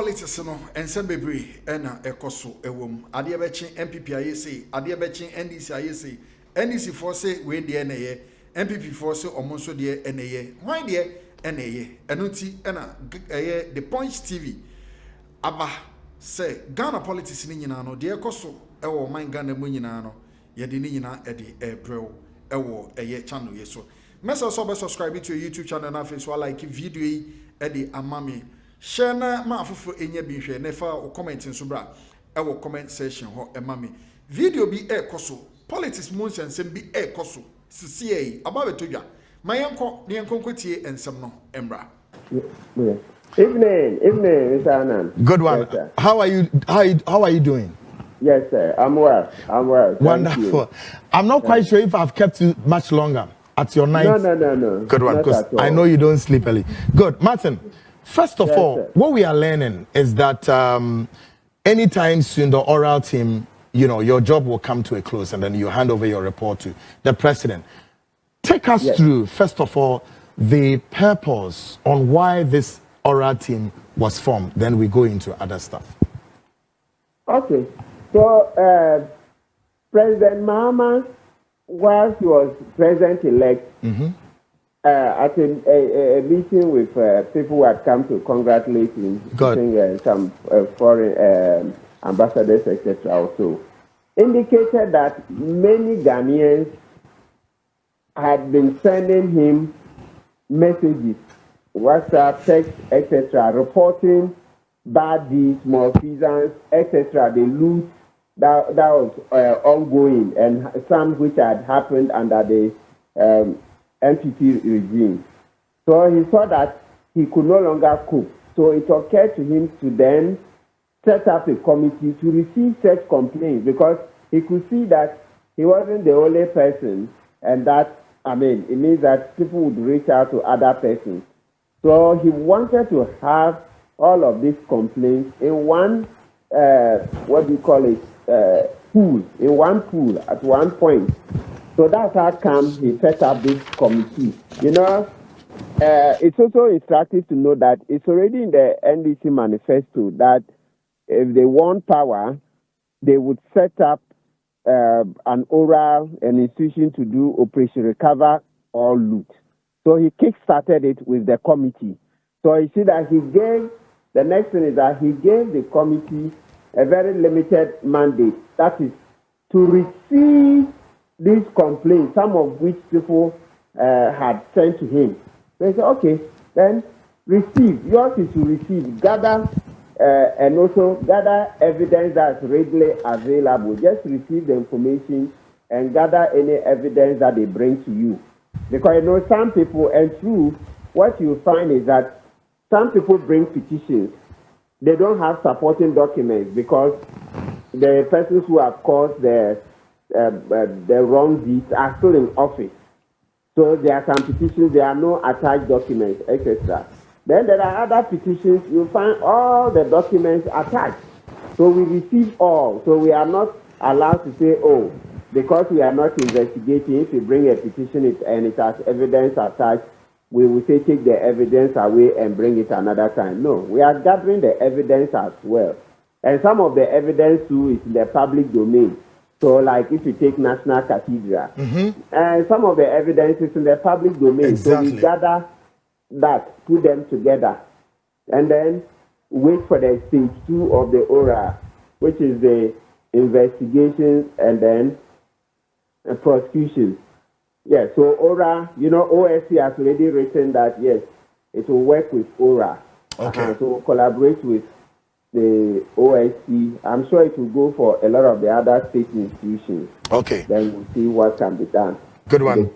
politics no ensem bebre na ekoso ewom ade bechi MPP ayese ade bechi NDC ayese NDC force we de na ye MPP force omonso de na ye hwan de na ye enunti na the Punch TV aba say Ghana politics ni nyina no de ekoso ewo man Ghana mu nyina no ye de ni nyina e de ebrew ewo eye channel ye so message so be subscribe to your YouTube channel na Facebook like video yi e de amame share na ma afofo enya bi hwe na fa o comment nso bra e wo comment section ho e ma me video bi e koso politics mo nsensem bi e koso sisi yi aba betodwa mayenko ne yenko kwetie ensem no embra. Evening, Mr. Anand. Good one. Yes, how are you doing? Yes, sir. I'm well. Wonderful. I'm not quite sure if I've kept you much longer at your night. No. Good one, because I know you don't sleep early. Good. Martin, first of all, sir, what we are learning is that anytime soon the oral team, you know, your job will come to a close and then you hand over your report to the president. Take us through, first of all, the purpose on why this oral team was formed. Then we go into other stuff. Okay. So, President Mahama, while he was president-elect, at a meeting with people who had come to congratulate him, some foreign ambassadors, etc., also indicated that many Ghanaians had been sending him messages, WhatsApp, text, etc., reporting bad deeds, malfeasance, etc. The loot that was ongoing, and some which had happened under the NPP regime. So he saw that he could no longer cope. So it occurred to him to then set up a committee to receive such complaints, because he could see that he wasn't the only person, and that, it means that people would reach out to other persons. So he wanted to have all of these complaints in one, pool, in one pool at one point. So that's how come he set up this committee. You know, it's also instructive to know that it's already in the NDC manifesto that if they want power, they would set up an institution to do Operation Recover or Loot. So he kick-started it with the committee. So you see that the next thing is that he gave the committee a very limited mandate. That is to receive these complaints, some of which people had sent to him. So he said, okay, then receive. Yours is to receive, gather, and also gather evidence that's readily available. Just receive the information and gather any evidence that they bring to you. Because, you know, some people, and true, what you find is that some people bring petitions. They don't have supporting documents because the persons who have caused the wrong deeds are still in office. So there are some petitions, there are no attached documents, etc. Then there are other petitions, you find all the documents attached. So we receive all. So we are not allowed to say, oh, because we are not investigating, if you bring a petition and it has evidence attached, we will say take the evidence away and bring it another time. No, we are gathering the evidence as well. And some of the evidence too is in the public domain. So like if you take National Cathedral, and some of the evidence is in the public domain. Exactly. So we gather that, put them together, and then wait for the stage 2 of the ORA, which is the investigation and then prosecution. Yes, so ORA, you know, OSC has already written that, yes, it will work with ORA. Okay. So collaborate with the OSC. I'm sure it will go for a lot of the other state institutions. Okay. Then we'll see what can be done. Good one.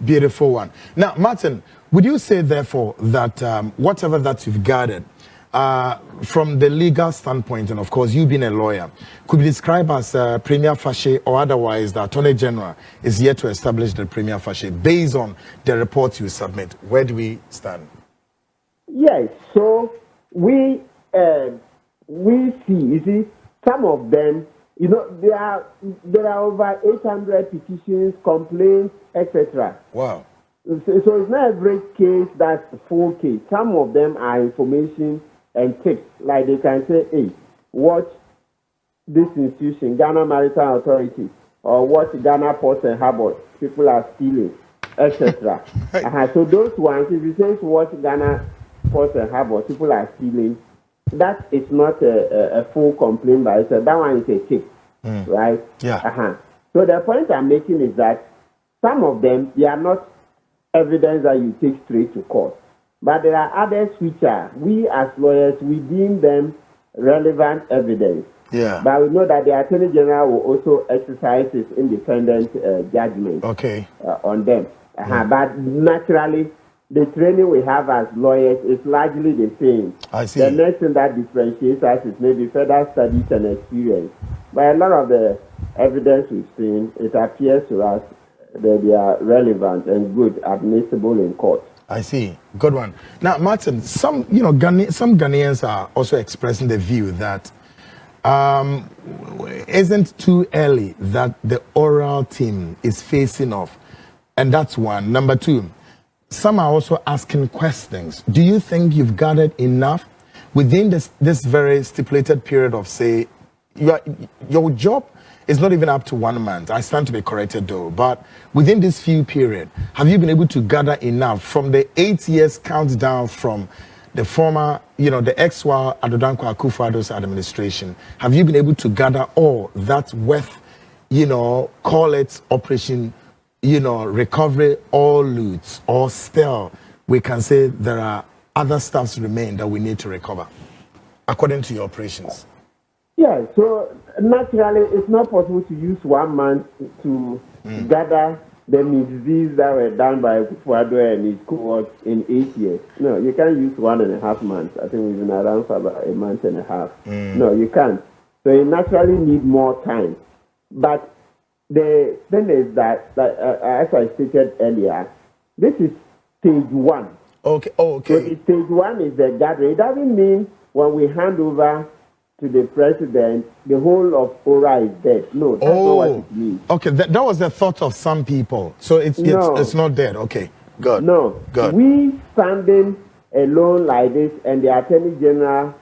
Beautiful one. Now, Martin, would you say, therefore, that whatever that you've gathered, from the legal standpoint, and of course you being a lawyer, could be described as premier facie, or otherwise the Attorney General is yet to establish the premier facie based on the report you submit? Where do we stand? Yes, so we see, you see, some of them, you know, there are over 800 petitions, complaints, etc. Wow. So it's not every case that's a full case. Some of them are information and tips. Like they can say, hey, watch this institution, Ghana Maritime Authority, or watch Ghana Ports and Harbors, people are stealing, etc. So those ones, if you say watch Ghana Ports and Harbors, people are stealing, that is not a full complaint by itself. That one is a tip, right? Yeah. So the point I'm making is that some of them, they are not evidence that you take straight to court. But there are others which are, we as lawyers, we deem them relevant evidence. Yeah. But we know that the Attorney General will also exercise his independent judgment on them. But naturally, the training we have as lawyers is largely the same. I see. The next thing that differentiates us is maybe further studies and experience. But a lot of the evidence we've seen, it appears to us that they are relevant and good, admissible in court. I see. Good one. Now, Martin, some some Ghanaians are also expressing the view that isn't too early that the oral team is facing off, and that's one. Number two, some are also asking questions. Do you think you've gathered enough within this very stipulated period of, say, your job is not even up to 1 month? I stand to be corrected though, but within this few period, have you been able to gather enough from the 8 years countdown from the former, the ex-Wa Adodankwa Akufo-Addo's administration? Have you been able to gather all that worth, call it operation, recovery all loots, or still we can say there are other stuffs remain that we need to recover according to your operations? Yeah, so naturally, it's not possible to use 1 month to gather the misdeeds that were done by Akufo-Addo and his cohorts in 8 years. No, you can't use 1.5 months. I think we've been around for about 1.5 months. No, you can't. So you naturally need more time. But the thing is that, as I stated earlier, this is stage one. Okay. Oh, okay. So the stage one is the gathering. It doesn't mean when we hand over to the president, the whole of ORA is dead. No, that's not what it means. Okay, that was the thought of some people. So it's not dead. Okay, good. No, good. We standing alone like this, and the Attorney General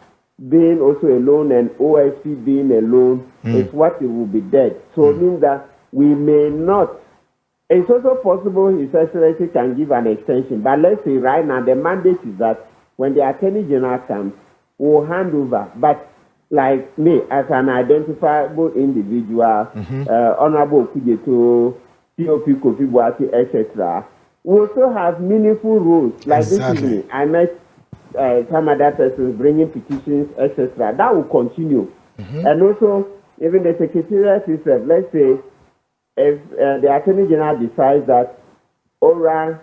being also alone, and OSP being alone, is what it will be dead. So it means that we may not. It's also possible His Excellency can give an extension, but let's say right now the mandate is that when the Attorney General comes, we'll hand over. But like me, as an identifiable individual, Honorable Kujeto, POP Kofi Boati, etc., we also have meaningful roles. Like this evening, I met some other persons bringing petitions, etc. That will continue. And also, even the Secretariat itself, let's say, if the Attorney General decides that ORA,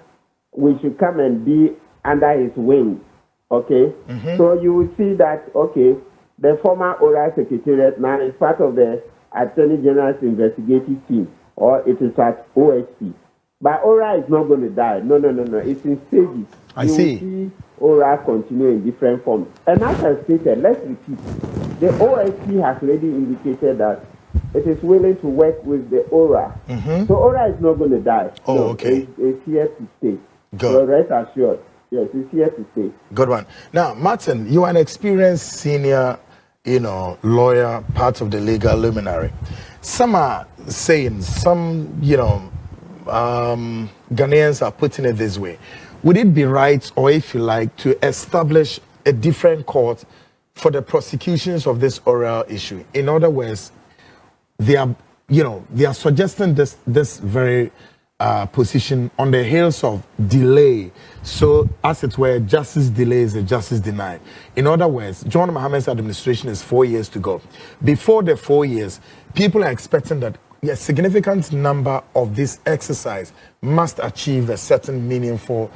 we should come and be under his wing, okay? So you will see that, okay, the former ORA Secretariat now is part of the Attorney General's investigative team, or it is at OSP. But ORA is not going to die. No. It's in stages. I see. You will see ORA continue in different forms. And as I stated, let's repeat, the OSP has already indicated that it is willing to work with the ORA. So ORA is not going to die. Okay. It's here to stay. Good. So rest assured. Yes, it's here to stay. Good one. Now, Martin, you are an experienced senior, lawyer, part of the legal luminary. Some are saying, Ghanaians are putting it this way. Would it be right, or if you like, to establish a different court for the prosecutions of this oral issue? In other words, they are suggesting this very position on the heels of delay. So, as it were, justice delays is justice denied. In other words, John Mohammed's administration is 4 years to go. Before the 4 years, people are expecting that a significant number of this exercise must achieve a certain meaningful,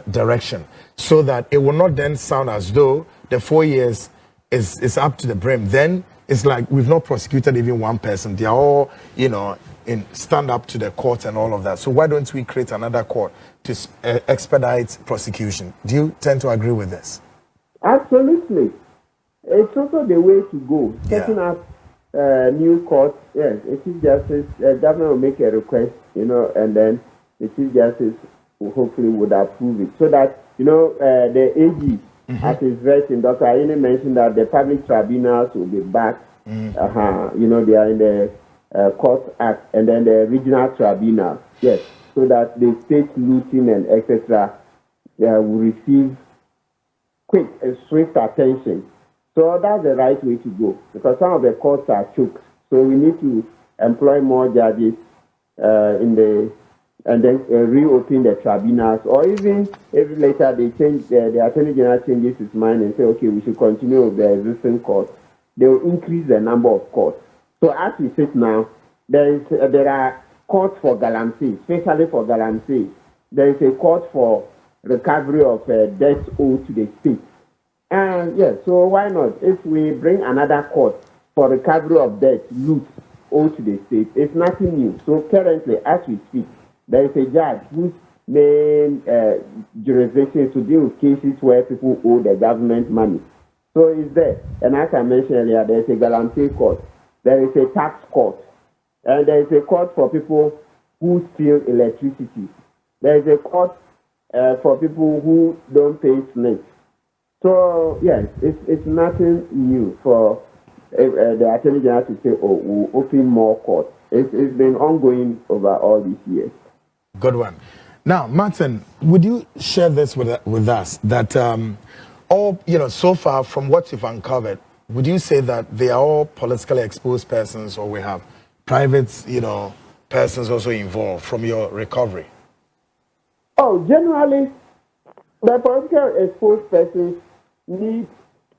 direction, so that it will not then sound as though the 4 years is up to the brim. Then it's like we've not prosecuted even one person. They are all, stand up to the court and all of that. So why don't we create another court to expedite prosecution? Do you tend to agree with this? Absolutely. It's also the way to go. Setting up new courts. Yes, the Chief Justice, government will make a request, and then the Chief Justice hopefully would approve it, so that the AG As is written, Dr. Ayine mentioned that the public tribunals will be back. You know, they are in the Court Act, and then the regional tribunal. Yes, so that the state looting and etc. Will receive quick and swift attention. So that's the right way to go, because some of the courts are choked. So we need to employ more judges and then reopen the tribunals, or even if later they change, the Attorney General changes his mind and say, okay, we should continue with the existing courts, they will increase the number of courts. So as we sit now, there are courts for galamsey, especially for galamsey. There is a court for recovery of debts owed to the state. And yes, so why not? If we bring another court for recovery of debt, loot owed to the state, it's nothing new. So currently, as we speak, there is a judge whose main jurisdiction is to deal with cases where people owe the government money. So it's there. And as I mentioned earlier, there is a galamsey court. There is a tax court. And there is a court for people who steal electricity. There is a court for people who don't pay snakes. So, yes, it's nothing new for the Attorney General to say, oh, we'll open more courts. It's been ongoing over all these years. Good one. Now, Martin, would you share this with us, that all, you know, so far from what you've uncovered, would you say that they are all politically exposed persons, or we have private, you know, persons also involved from your recovery? Oh, generally, the politically exposed persons need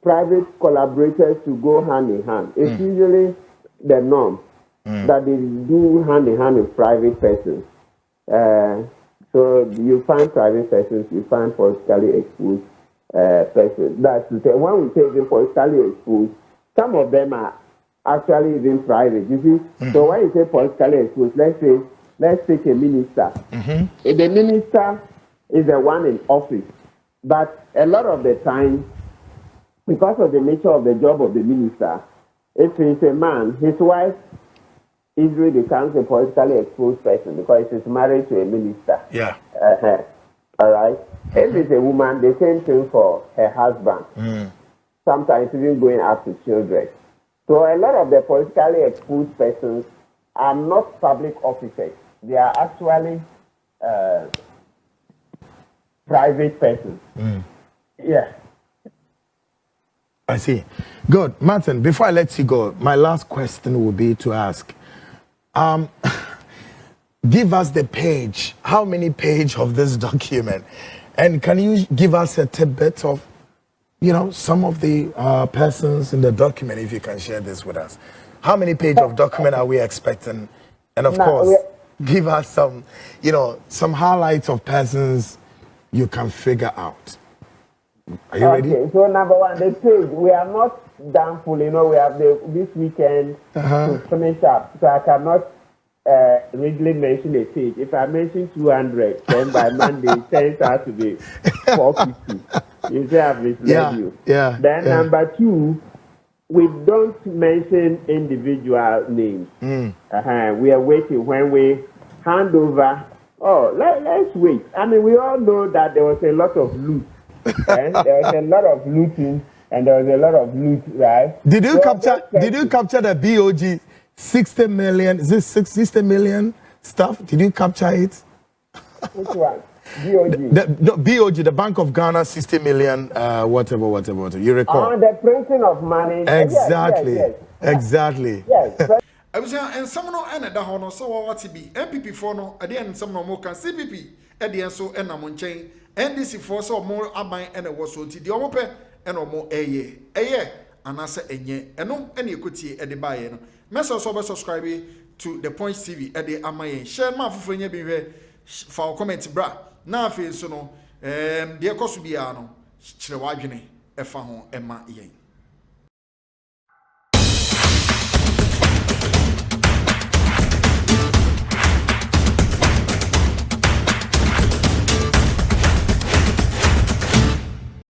private collaborators to go hand in hand. It's usually the norm that they do hand in hand with private persons. So you find private persons, you find politically exposed persons. That's to say, when we say even politically exposed, some of them are actually even private. You see, so when you say politically exposed, let's take a minister. If the minister is the one in office, but a lot of the time, because of the nature of the job of the minister, if he's a man, his wife easily becomes a politically exposed person because she's married to a minister. Yeah. All right. If it's a woman, the same thing for her husband. Sometimes even going up to children. So a lot of the politically exposed persons are not public officers. They are actually private persons. Yeah. I see. Good. Martin, before I let you go, my last question will be to ask, give us the page. How many pages of this document? And can you give us a tidbit of, you know, some of the persons in the document, if you can share this with us? How many pages of document are we expecting? And of course, give us some, you know, some highlights of persons you can figure out. Are you ready? Okay, so number one, the page, we are not done full. You know, we have this weekend to finish up. So I cannot readily mention a page. If I mention 200, then by Monday, it turns out to be 450. You say I've misled you. Then number two, we don't mention individual names. We are waiting when we hand over. Oh, let's wait. I mean, we all know that there was a lot of loot. There was a lot of looting, and there was a lot of loot, right? Did you capture the BOG 60 million? Is this 60 million stuff? Did you capture it? Which one? BOG. The BOG, the Bank of Ghana, 60 million, whatever. You recall? The printing of money. Exactly. Yes. Exactly. Yes. I was saying, and some no and the hono so what to be MPP for no at the end some no more can CPP at the end so and I'm on chain NDC for so more aban and it was so the omope and no more a and I say enye and no any equity at the buy no message so subscribe to the Points TV at the amaye share ma for nye bi hwe fa comment bra na afi so no de ekoso bia no kire wadwene e fa ho e ma yen